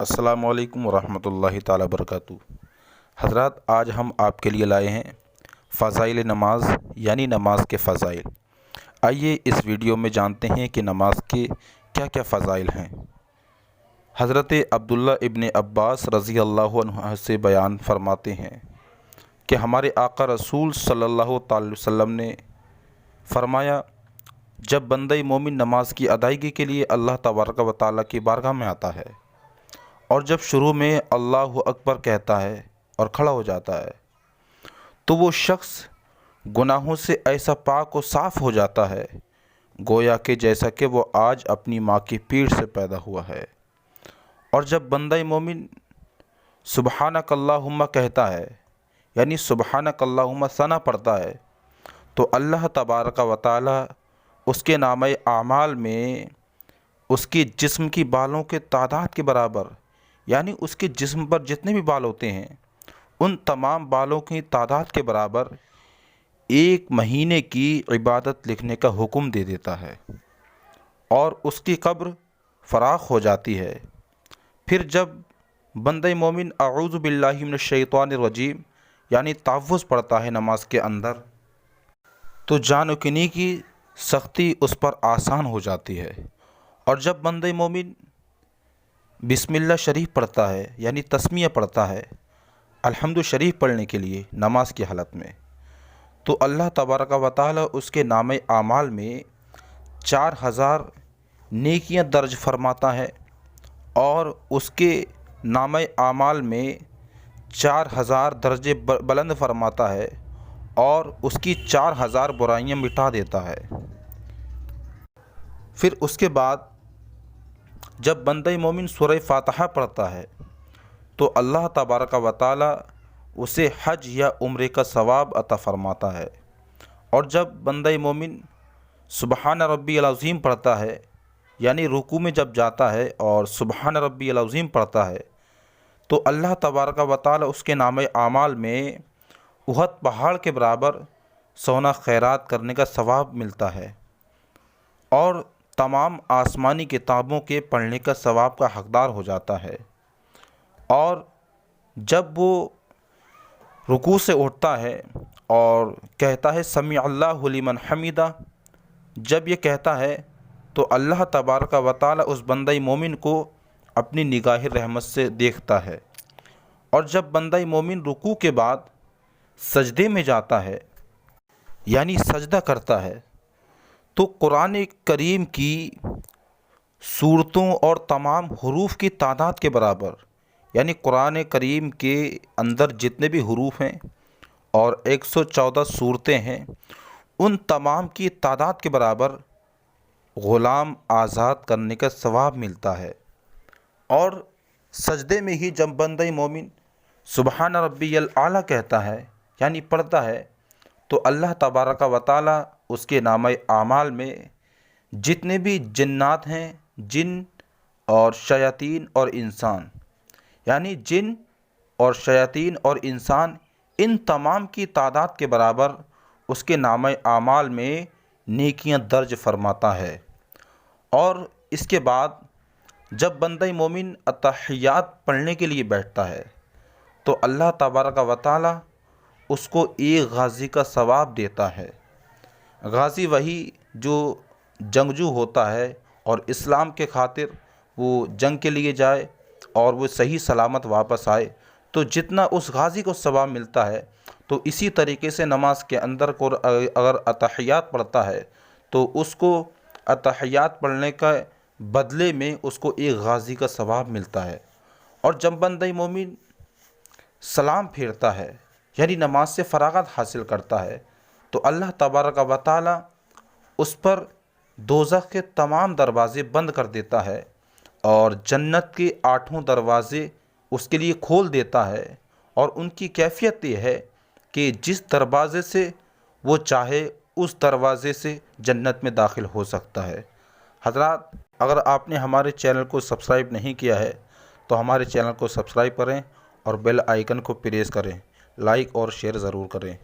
السلام علیکم ورحمۃ اللہ تعالیٰ وبرکاتہ۔ حضرات، آج ہم آپ کے لیے لائے ہیں فضائل نماز یعنی نماز کے فضائل۔ آئیے اس ویڈیو میں جانتے ہیں کہ نماز کے کیا کیا فضائل ہیں۔ حضرت عبداللہ ابن عباس رضی اللہ عنہ سے بیان فرماتے ہیں کہ ہمارے آقا رسول صلی اللہ تعالی وسلم نے فرمایا، جب بندہ مومن نماز کی ادائیگی کے لیے اللہ تبارک و تعالیٰ کی بارگاہ میں آتا ہے اور جب شروع میں اللہ اکبر کہتا ہے اور کھڑا ہو جاتا ہے تو وہ شخص گناہوں سے ایسا پاک و صاف ہو جاتا ہے گویا کہ جیسا کہ وہ آج اپنی ماں کی پیٹھ سے پیدا ہوا ہے۔ اور جب بندہ مومن سبحانک اللہم کہتا ہے یعنی سبحانک اللہم ثنا پڑھتا ہے تو اللہ تبارک و تعالی اس کے نامہ اعمال میں اس کے جسم کی بالوں کے تعداد کے برابر، یعنی اس کے جسم پر جتنے بھی بال ہوتے ہیں ان تمام بالوں کی تعداد کے برابر 1 مہینے کی عبادت لکھنے کا حکم دے دیتا ہے اور اس کی قبر فراخ ہو جاتی ہے۔ پھر جب بندہ مومن اعوذ باللہ من الشیطان الرجیم یعنی تعوذ پڑھتا ہے نماز کے اندر تو جان و کنی کی سختی اس پر آسان ہو جاتی ہے۔ اور جب بندہ مومن بسم اللہ شریف پڑھتا ہے یعنی تسمیہ پڑھتا ہے الحمد شریف پڑھنے کے لیے نماز کی حالت میں تو اللہ تبارک و تعالی اس کے نامہ اعمال میں 4000 نیکیاں درج فرماتا ہے اور اس کے نامہ اعمال میں 4000 درجے بلند فرماتا ہے اور اس کی 4000 برائیاں مٹا دیتا ہے۔ پھر اس کے بعد جب بندہ مومن سورہ فاتحہ پڑھتا ہے تو اللہ تبارک و تعالی اسے حج یا عمرے کا ثواب عطا فرماتا ہے۔ اور جب بندہ مومن سبحان ربی العظیم پڑھتا ہے یعنی رکوع میں جب جاتا ہے اور سبحان ربی العظیم پڑھتا ہے تو اللہ تبارک و تعالی اس کے نامہ اعمال میں احد پہاڑ کے برابر سونا خیرات کرنے کا ثواب ملتا ہے اور تمام آسمانی کتابوں کے پڑھنے کا ثواب کا حقدار ہو جاتا ہے۔ اور جب وہ رکوع سے اٹھتا ہے اور کہتا ہے سمیع اللہ لمن حمیدہ، جب یہ کہتا ہے تو اللہ تبارک و تعالی اس بندہ مومن کو اپنی نگاہ رحمت سے دیکھتا ہے۔ اور جب بندہ مومن رکوع کے بعد سجدے میں جاتا ہے یعنی سجدہ کرتا ہے تو قرآن کریم کی سورتوں اور تمام حروف کی تعداد کے برابر، یعنی قرآن کریم کے اندر جتنے بھی حروف ہیں اور 114 سورتیں ہیں ان تمام کی تعداد کے برابر غلام آزاد کرنے کا ثواب ملتا ہے۔ اور سجدے میں ہی جب بندہ مومن سبحان ربی الاعلیٰ کہتا ہے یعنی پڑھتا ہے تو اللہ تبارک و تعالی اس کے نامہ اعمال میں جتنے بھی جنات ہیں، جن اور شیاطین اور انسان، یعنی جن اور شیاطین اور انسان ان تمام کی تعداد کے برابر اس کے نامہ اعمال میں نیکیاں درج فرماتا ہے۔ اور اس کے بعد جب بندہ مومن اتحیات پڑھنے کے لیے بیٹھتا ہے تو اللہ تبارک و تعالی اس کو ایک غازی کا ثواب دیتا ہے۔ غازی وہی جو جنگجو ہوتا ہے اور اسلام کے خاطر وہ جنگ کے لیے جائے اور وہ صحیح سلامت واپس آئے تو جتنا اس غازی کو ثواب ملتا ہے تو اسی طریقے سے نماز کے اندر کو اگر اتحیات پڑھتا ہے تو اس کو اتحیات پڑھنے کا بدلے میں اس کو ایک غازی کا ثواب ملتا ہے۔ اور جب بندہ مومن سلام پھیرتا ہے یعنی نماز سے فراغت حاصل کرتا ہے تو اللہ تبارک و تعالی اس پر دوزخ کے تمام دروازے بند کر دیتا ہے اور جنت کے 8 دروازے اس کے لیے کھول دیتا ہے۔ اور ان کی کیفیت یہ ہے کہ جس دروازے سے وہ چاہے اس دروازے سے جنت میں داخل ہو سکتا ہے۔ حضرات، اگر آپ نے ہمارے چینل کو سبسکرائب نہیں کیا ہے تو ہمارے چینل کو سبسکرائب کریں اور بیل آئیکن کو پریس کریں، لائک اور شیئر ضرور کریں۔